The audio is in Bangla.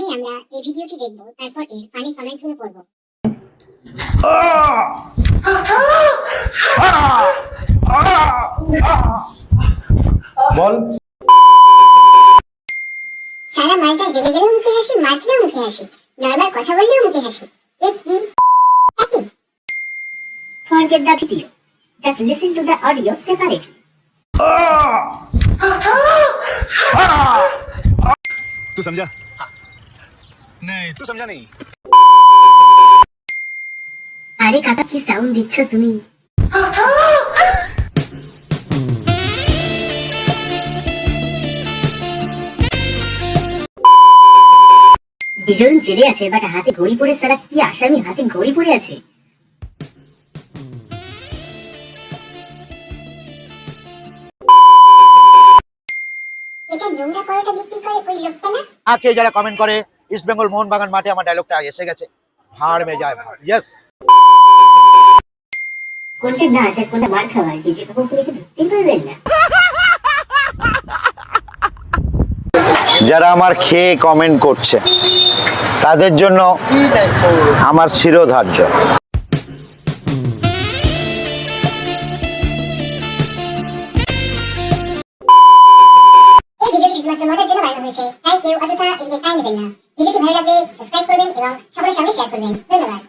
আগে আমরা এই ভিডিওটি দেখব, তারপর এর ফানি কমেন্টস গুলো পড়ব। বল। সারা মালটা রেগে গেলেও মুখে হাসি, মারলেও মুখে হাসি, নরমাল কথা বললেও মুখে হাসি। এ কি acting? Forget the video. Just listen to the audio separately. तू समझा? नहीं, तू समझा नहीं। আরে কাকা কি সাউন্ড দিচ্ছ তুমি? বিজরুন জেলে আছে, বাট হাতে ঘড়ি পরে সারা কি আসামি হাতে ঘড়ি পরে আছে। এটা নোংরা পরোটা বিক্রি করে ওই লোকটা না? আজকে যারা কমেন্ট করে ইস্ট বেঙ্গল মোহনবাগান মাঠে, আমার ডায়লগটা এসে গেছে, ভাড় মে যায় ভাড়। ইয়েস, কোনটা নাচ আর কোনটা মার খাওয়ার ডিজে কাকু করে কি ধরতেই পারবেন না। যারা আমার খেয়ে কমেন্ট করছে তাদের জন্য আমার শিরোধার্য। এই ভিডিওটি শুধুমাত্র মজার জন্য বানানো হয়েছে, তাই কেউ অযথা এদিকে টাইম দেবেন না। ভিডিওটি ভালো লাগলে সাবস্ক্রাইব করবেন এবং সবার সঙ্গে শেয়ার করবেন। ধন্যবাদ।